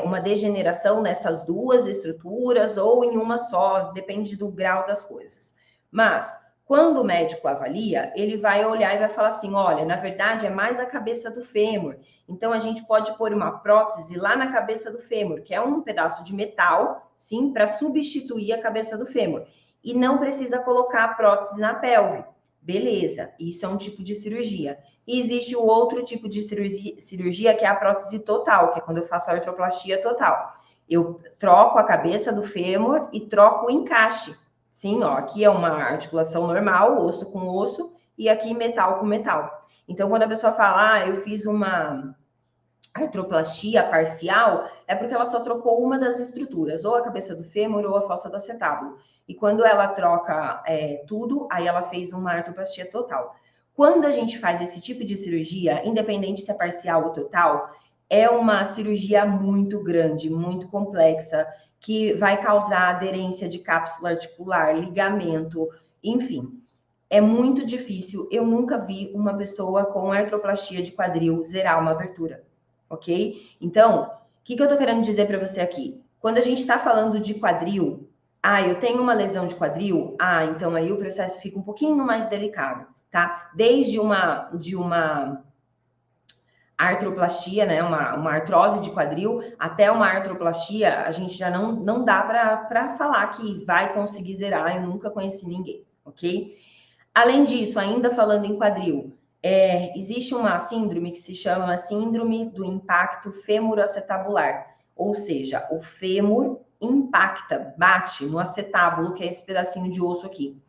uma degeneração nessas duas estruturas ou em uma só, depende do grau das coisas. Mas, quando o médico avalia, ele vai olhar e vai falar assim, olha, na verdade é mais a cabeça do fêmur. Então, a gente pode pôr uma prótese lá na cabeça do fêmur, que é um pedaço de metal, sim, para substituir a cabeça do fêmur. E não precisa colocar a prótese na pelve. Beleza, isso é um tipo de cirurgia. E existe o outro tipo de cirurgia, que é a prótese total, que é quando eu faço a artroplastia total. Eu troco a cabeça do fêmur e troco o encaixe. Sim, ó, aqui é uma articulação normal, osso com osso, e aqui metal com metal. Então, quando a pessoa fala, eu fiz uma artroplastia parcial, é porque ela só trocou uma das estruturas, ou a cabeça do fêmur ou a fossa do acetábulo. E quando ela troca tudo, aí ela fez uma artroplastia total. Quando a gente faz esse tipo de cirurgia, independente se é parcial ou total, é uma cirurgia muito grande, muito complexa, que vai causar aderência de cápsula articular, ligamento, enfim. É muito difícil. Eu nunca vi uma pessoa com artroplastia de quadril zerar uma abertura, ok? Então, o que eu tô querendo dizer para você aqui? Quando a gente está falando de quadril, eu tenho uma lesão de quadril, então aí o processo fica um pouquinho mais delicado, tá? Desde uma artroplastia, né, uma artrose de quadril, até uma artroplastia, a gente já não dá para falar que vai conseguir zerar, eu nunca conheci ninguém, ok? Além disso, ainda falando em quadril, existe uma síndrome que se chama síndrome do impacto femoroacetabular, ou seja, o fêmur impacta, bate no acetábulo, que é esse pedacinho de osso aqui.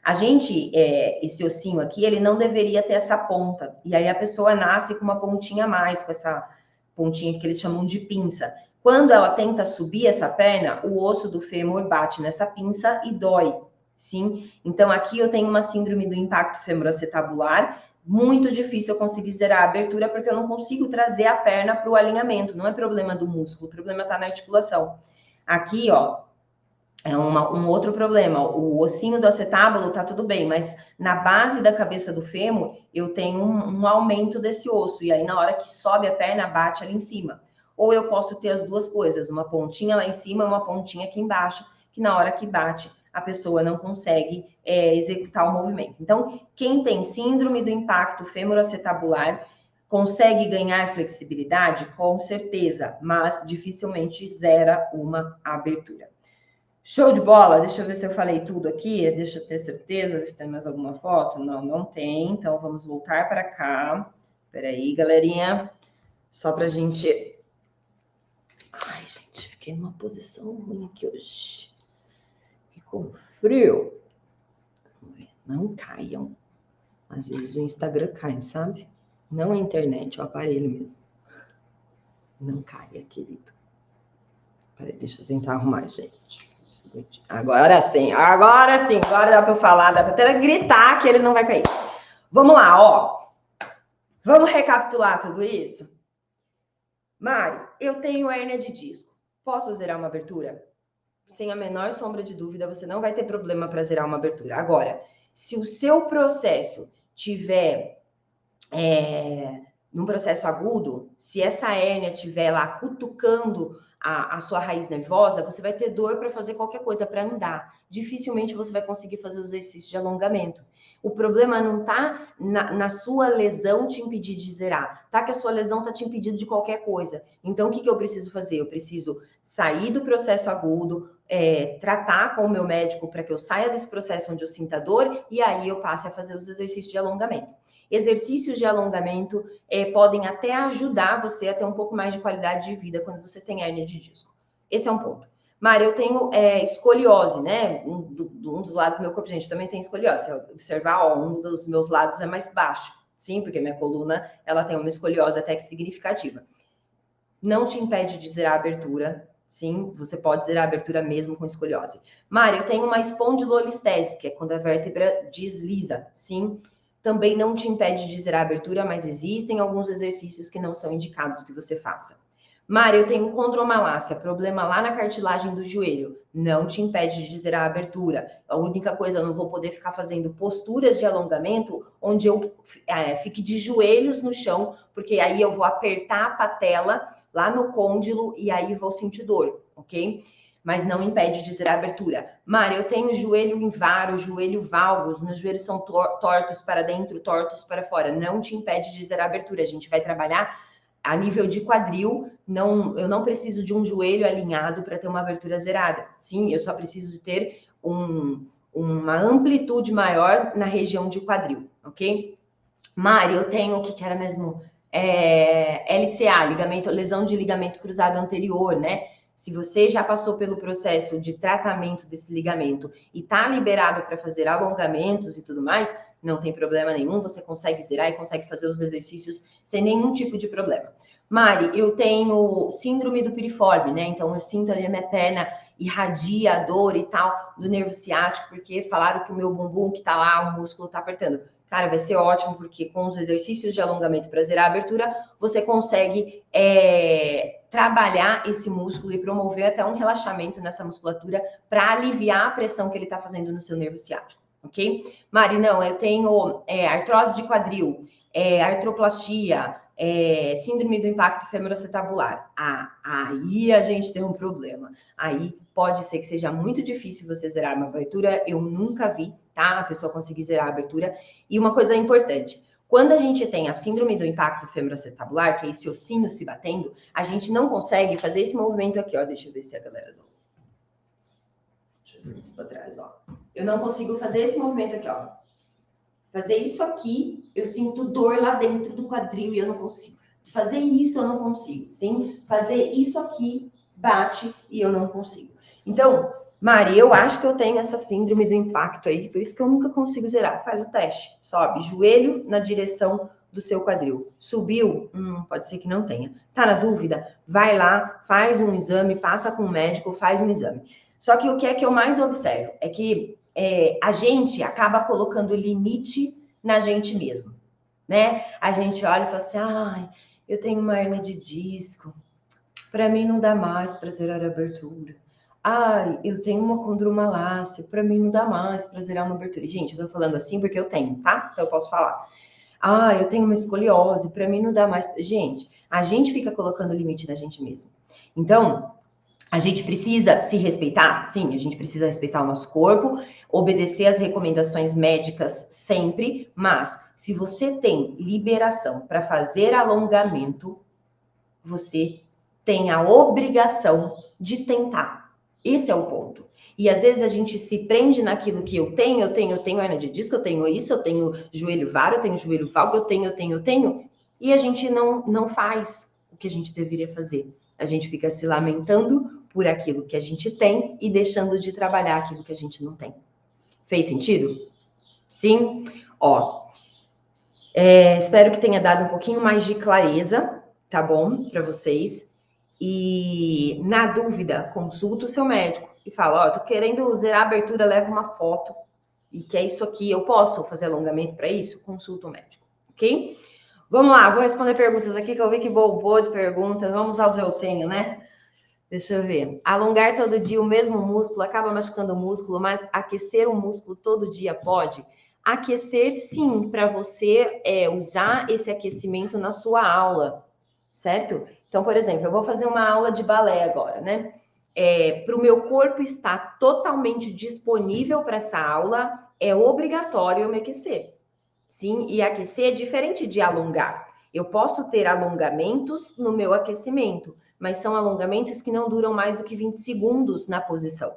A gente, esse ossinho aqui, ele não deveria ter essa ponta, e aí a pessoa nasce com uma pontinha a mais, com essa pontinha que eles chamam de pinça. Quando ela tenta subir essa perna, o osso do fêmur bate nessa pinça e dói. Sim, então aqui eu tenho uma síndrome do impacto femoroacetabular, muito difícil eu conseguir zerar a abertura, porque eu não consigo trazer a perna para o alinhamento, não é problema do músculo, o problema está na articulação. Aqui, ó, é um outro problema, o ossinho do acetábulo tá tudo bem, mas na base da cabeça do fêmur, eu tenho um aumento desse osso, e aí na hora que sobe a perna, bate ali em cima. Ou eu posso ter as duas coisas, uma pontinha lá em cima e uma pontinha aqui embaixo, que na hora que bate, a pessoa não consegue executar o movimento. Então, quem tem síndrome do impacto femoroacetabular consegue ganhar flexibilidade? Com certeza, mas dificilmente zera uma abertura. Show de bola, deixa eu ver se eu falei tudo aqui, deixa eu ter certeza, ver se tem mais alguma foto. Não tem, então vamos voltar para cá. Peraí, galerinha, só pra gente... Ai, gente, fiquei numa posição ruim aqui hoje. Ficou frio. Não caiam. Às vezes o Instagram cai, sabe? Não a internet, o aparelho mesmo. Não caia, querido. Peraí, deixa eu tentar arrumar, gente. Agora sim, agora dá para eu falar, dá para até gritar que ele não vai cair. Vamos lá, ó. Vamos recapitular tudo isso? Mari, eu tenho hérnia de disco. Posso zerar uma abertura? Sem a menor sombra de dúvida, você não vai ter problema para zerar uma abertura. Agora, se o seu processo tiver num processo agudo, se essa hérnia estiver lá cutucando a sua raiz nervosa, você vai ter dor para fazer qualquer coisa, para andar. Dificilmente você vai conseguir fazer os exercícios de alongamento. O problema não está na sua lesão te impedir de zerar, tá? Que a sua lesão está te impedindo de qualquer coisa. Então, o que eu preciso fazer? Eu preciso sair do processo agudo, tratar com o meu médico para que eu saia desse processo onde eu sinta dor e aí eu passe a fazer os exercícios de alongamento. Exercícios de alongamento podem até ajudar você a ter um pouco mais de qualidade de vida quando você tem hérnia de disco. Esse é um ponto. Mari, eu tenho escoliose, né? Um dos lados do meu corpo, gente, também tem escoliose. Se eu observar, ó, um dos meus lados é mais baixo. Sim, porque minha coluna, ela tem uma escoliose até que significativa. Não te impede de zerar a abertura. Sim, você pode zerar a abertura mesmo com escoliose. Mari, eu tenho uma espondilolistese, que é quando a vértebra desliza. Sim, também não te impede de zerar a abertura, mas existem alguns exercícios que não são indicados que você faça. Mari, eu tenho condromalácia, problema lá na cartilagem do joelho. Não te impede de zerar a abertura. A única coisa, eu não vou poder ficar fazendo posturas de alongamento onde eu fique de joelhos no chão, porque aí eu vou apertar a patela lá no côndilo e aí vou sentir dor, ok? Mas não impede de zerar a abertura. Mari, eu tenho joelho invaro, joelho valgus, meus joelhos são tortos para dentro, tortos para fora. Não te impede de zerar a abertura. A gente vai trabalhar a nível de quadril. Eu não preciso de um joelho alinhado para ter uma abertura zerada. Sim, eu só preciso ter uma amplitude maior na região de quadril, ok? Mari, eu tenho o que era mesmo? LCA, lesão de ligamento cruzado anterior, né? Se você já passou pelo processo de tratamento desse ligamento e tá liberado para fazer alongamentos e tudo mais, não tem problema nenhum, você consegue zerar e consegue fazer os exercícios sem nenhum tipo de problema. Mari, eu tenho síndrome do piriforme, né? Então eu sinto ali a minha perna irradia a dor e tal do nervo ciático, porque falaram que o meu bumbum que tá lá, o músculo tá apertando. Cara, vai ser ótimo, porque com os exercícios de alongamento para zerar a abertura, você consegue trabalhar esse músculo e promover até um relaxamento nessa musculatura para aliviar a pressão que ele está fazendo no seu nervo ciático, ok? Mari, não, eu tenho artrose de quadril, artroplastia, síndrome do impacto femoroacetabular. Aí a gente tem um problema. Aí pode ser que seja muito difícil você zerar uma abertura. Eu nunca vi, tá? A pessoa conseguir zerar a abertura. E uma coisa importante, quando a gente tem a síndrome do impacto femoroacetabular, que é esse ossinho se batendo, a gente não consegue fazer esse movimento aqui, ó. Deixa eu ver se a galera não... Deixa eu ver isso para trás, ó. Eu não consigo fazer esse movimento aqui, ó. Fazer isso aqui, eu sinto dor lá dentro do quadril e eu não consigo. Fazer isso eu não consigo, sim? Fazer isso aqui, bate e eu não consigo. Então, Mari, eu acho que eu tenho essa síndrome do impacto aí, por isso que eu nunca consigo zerar. Faz o teste. Sobe, joelho na direção do seu quadril. Subiu? Pode ser que não tenha. Tá na dúvida? Vai lá, faz um exame, passa com o médico, faz um exame. Só que o que é que eu mais observo é que a gente acaba colocando limite na gente mesmo, né? A gente olha e fala assim, ai, eu tenho uma hérnia de disco, para mim não dá mais para zerar a abertura. Ai, eu tenho uma condromalácia, para mim não dá mais para zerar uma abertura. Gente, eu tô falando assim porque eu tenho, tá? Então eu posso falar. Ah, eu tenho uma escoliose, para mim não dá mais. Gente, a gente fica colocando limite na gente mesmo. Então, a gente precisa se respeitar? Sim, a gente precisa respeitar o nosso corpo, obedecer às recomendações médicas sempre, mas se você tem liberação para fazer alongamento, você tem a obrigação de tentar. Esse é o ponto. E às vezes a gente se prende naquilo que eu tenho hérnia de disco, eu tenho isso, eu tenho joelho varo, eu tenho joelho valgo, eu tenho, e a gente não faz o que a gente deveria fazer. A gente fica se lamentando por aquilo que a gente tem e deixando de trabalhar aquilo que a gente não tem. Fez sentido? Sim? Ó, espero que tenha dado um pouquinho mais de clareza, tá bom? Para vocês. E na dúvida, consulta o seu médico e fala, ó, tô querendo zerar a abertura, leva uma foto e que é isso aqui, eu posso fazer alongamento para isso? Consulta o médico, ok? Vamos lá, vou responder perguntas aqui que eu vi que bombou de perguntas. Vamos aos eu tenho, né? Deixa eu ver. Alongar todo dia o mesmo músculo acaba machucando o músculo, mas aquecer o músculo todo dia pode? Aquecer, sim, para você usar esse aquecimento na sua aula, certo? Então, por exemplo, eu vou fazer uma aula de balé agora, né? Para o meu corpo estar totalmente disponível para essa aula, é obrigatório eu me aquecer. Sim, e aquecer é diferente de alongar. Eu posso ter alongamentos no meu aquecimento, mas são alongamentos que não duram mais do que 20 segundos na posição.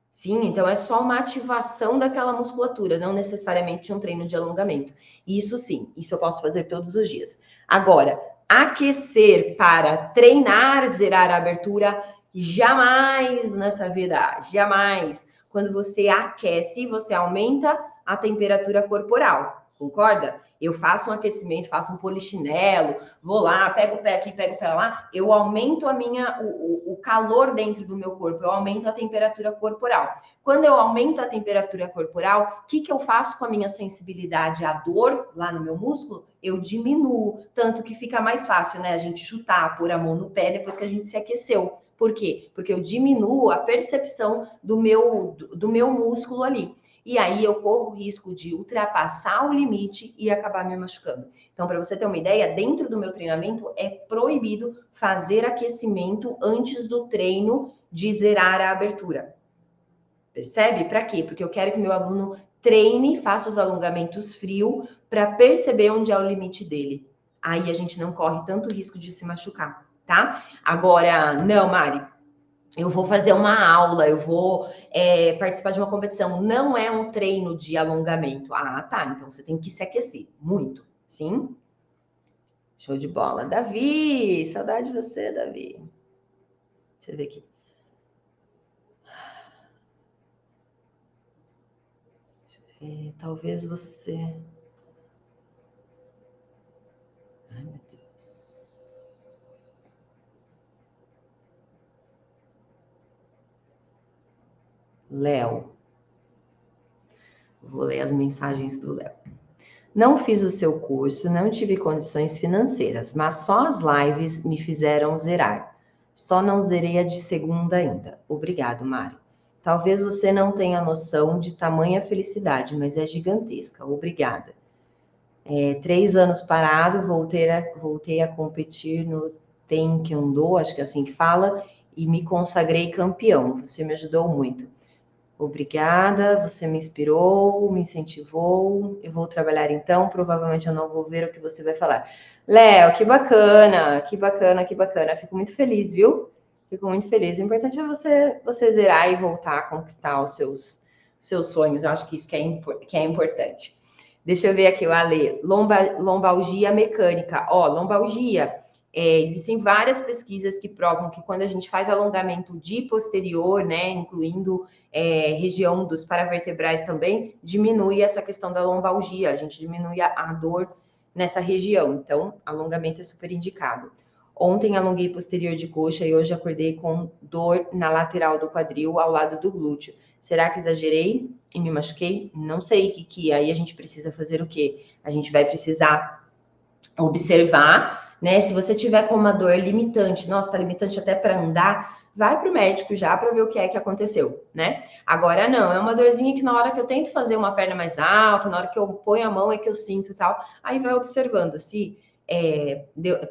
Sim, então é só uma ativação daquela musculatura, não necessariamente um treino de alongamento. Isso sim, isso eu posso fazer todos os dias. Agora, aquecer para treinar, zerar a abertura, jamais nessa vida, jamais. Quando você aquece, você aumenta a temperatura corporal, concorda? Eu faço um aquecimento, faço um polichinelo, vou lá, pego o pé aqui, pego o pé lá, eu aumento o calor dentro do meu corpo, eu aumento a temperatura corporal. Quando eu aumento a temperatura corporal, o que eu faço com a minha sensibilidade à dor lá no meu músculo? Eu diminuo, tanto que fica mais fácil, né? A gente chutar, pôr a mão no pé depois que a gente se aqueceu. Por quê? Porque eu diminuo a percepção do meu músculo ali. E aí eu corro o risco de ultrapassar o limite e acabar me machucando. Então, para você ter uma ideia, dentro do meu treinamento é proibido fazer aquecimento antes do treino de zerar a abertura. Percebe? Para quê? Porque eu quero que meu aluno treine, faça os alongamentos frio para perceber onde é o limite dele. Aí a gente não corre tanto risco de se machucar, tá? Agora, não, Mari, eu vou fazer uma aula, eu vou participar de uma competição. Não é um treino de alongamento. Ah, tá. Então você tem que se aquecer muito, sim? Show de bola. Davi, saudade de você, Davi. Deixa eu ver aqui. Talvez você... Ai, meu Deus. Léo. Vou ler as mensagens do Léo. Não fiz o seu curso, não tive condições financeiras, mas só as lives me fizeram zerar. Só não zerei a de segunda ainda. Obrigado, Mari. Talvez você não tenha noção de tamanha felicidade, mas é gigantesca. Obrigada. 3 anos parado, voltei a competir no Taekwondo, acho que é assim que fala, e me consagrei campeão. Você me ajudou muito. Obrigada, você me inspirou, me incentivou. Eu vou trabalhar então, provavelmente eu não vou ver o que você vai falar. Léo, que bacana, que bacana, que bacana. Fico muito feliz, viu? Fico muito feliz. O importante é você zerar e voltar a conquistar os seus sonhos. Eu acho que isso que é importante. Deixa eu ver aqui o Ale. Lombalgia mecânica. Ó, lombalgia. Existem várias pesquisas que provam que quando a gente faz alongamento de posterior, né, incluindo região dos paravertebrais também, diminui essa questão da lombalgia, a gente diminui a dor nessa região. Então, alongamento é super indicado. Ontem alonguei posterior de coxa e hoje acordei com dor na lateral do quadril, ao lado do glúteo. Será que exagerei e me machuquei? Não sei, que aí a gente precisa fazer o quê? A gente vai precisar observar, né? Se você tiver com uma dor limitante, nossa, tá limitante até para andar, vai para o médico já para ver o que é que aconteceu, né? Agora não, é uma dorzinha que na hora que eu tento fazer uma perna mais alta, na hora que eu ponho a mão é que eu sinto e tal, aí vai observando. Se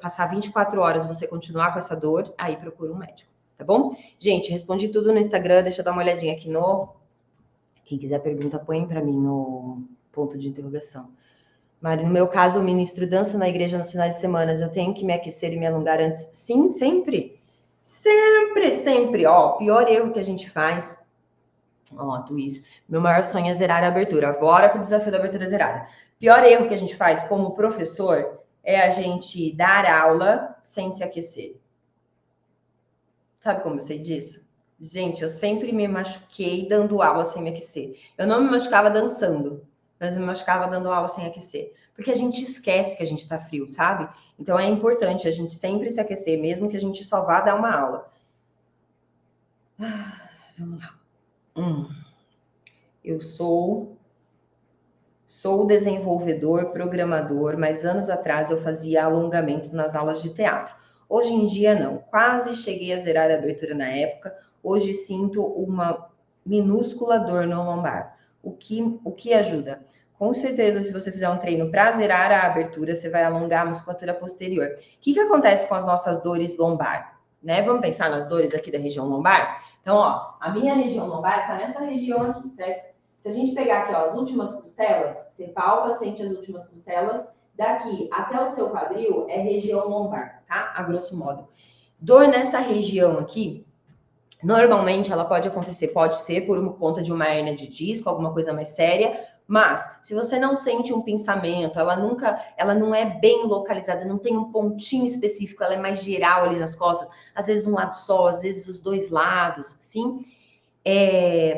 passar 24 horas você continuar com essa dor, aí procura um médico, tá bom? Gente, respondi tudo no Instagram, deixa eu dar uma olhadinha aqui no... Quem quiser pergunta, põe para mim no ponto de interrogação. Mari, no meu caso, eu ministro dança na igreja nos finais de semana. Eu tenho que me aquecer e me alongar antes? Sim, sempre. Sempre, sempre. Ó, pior erro que a gente faz. Ó, Tuís. Meu maior sonho é zerar a abertura. Bora pro desafio da abertura zerada. Pior erro que a gente faz como professor é a gente dar aula sem se aquecer. Sabe como eu sei disso? Gente, eu sempre me machuquei dando aula sem me aquecer. Eu não me machucava dançando, mas me machucava dando aula sem aquecer. porque a gente esquece que a gente está frio, sabe? Então é importante a gente sempre se aquecer, mesmo que a gente só vá dar uma aula. Vamos lá. Eu sou desenvolvedor, programador, mas anos atrás eu fazia alongamentos nas aulas de teatro. Hoje em dia não. Quase cheguei a zerar a abertura na época. Hoje sinto uma minúscula dor no lombar. O que ajuda? Com certeza, se você fizer um treino para zerar a abertura, você vai alongar a musculatura posterior. O que acontece com as nossas dores lombar? Né? Vamos pensar nas dores aqui da região lombar? Então, ó, a minha região lombar está nessa região aqui, certo? Se a gente pegar aqui, ó, as últimas costelas, você palpa, sente as últimas costelas, daqui até o seu quadril é região lombar, tá? A grosso modo. Dor nessa região aqui, normalmente ela pode acontecer, pode ser por conta de uma hérnia de disco, alguma coisa mais séria, mas se você não sente um pinçamento, ela não é bem localizada, não tem um pontinho específico, ela é mais geral ali nas costas, às vezes um lado só, às vezes os dois lados, sim?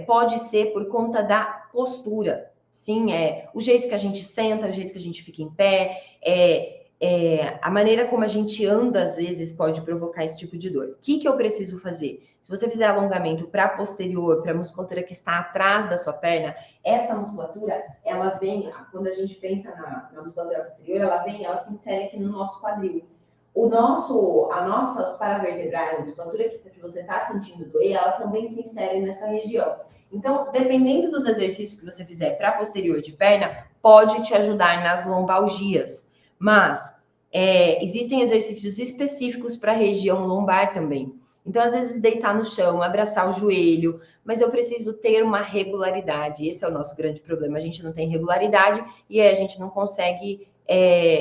Pode ser por conta da postura, sim, o jeito que a gente senta, o jeito que a gente fica em pé, a maneira como a gente anda, às vezes, pode provocar esse tipo de dor. O que eu preciso fazer? Se você fizer alongamento para posterior, para a musculatura que está atrás da sua perna, essa musculatura, ela vem, quando a gente pensa na musculatura posterior, ela se insere aqui no nosso quadril. As nossas paravertebrais, a musculatura que você está sentindo doer, ela também se insere nessa região. Então, dependendo dos exercícios que você fizer para posterior de perna, pode te ajudar nas lombalgias. Mas existem exercícios específicos para a região lombar também. Então, às vezes, deitar no chão, abraçar o joelho, mas eu preciso ter uma regularidade. Esse é o nosso grande problema. A gente não tem regularidade e aí a gente não consegue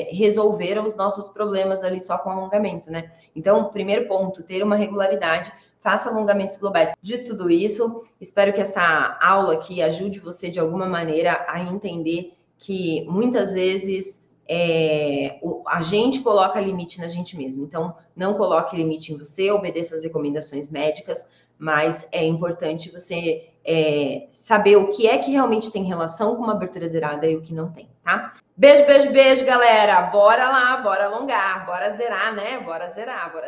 resolver os nossos problemas ali só com alongamento, né? Então, primeiro ponto, ter uma regularidade, faça alongamentos globais. De tudo isso, espero que essa aula aqui ajude você de alguma maneira a entender que muitas vezes a gente coloca limite na gente mesmo. Então, não coloque limite em você, obedeça as recomendações médicas, mas é importante você saber o que é que realmente tem relação com uma abertura zerada e o que não tem, tá? Beijo, beijo, beijo, galera. Bora lá, bora alongar, bora zerar, né? Bora zerar. Beijo.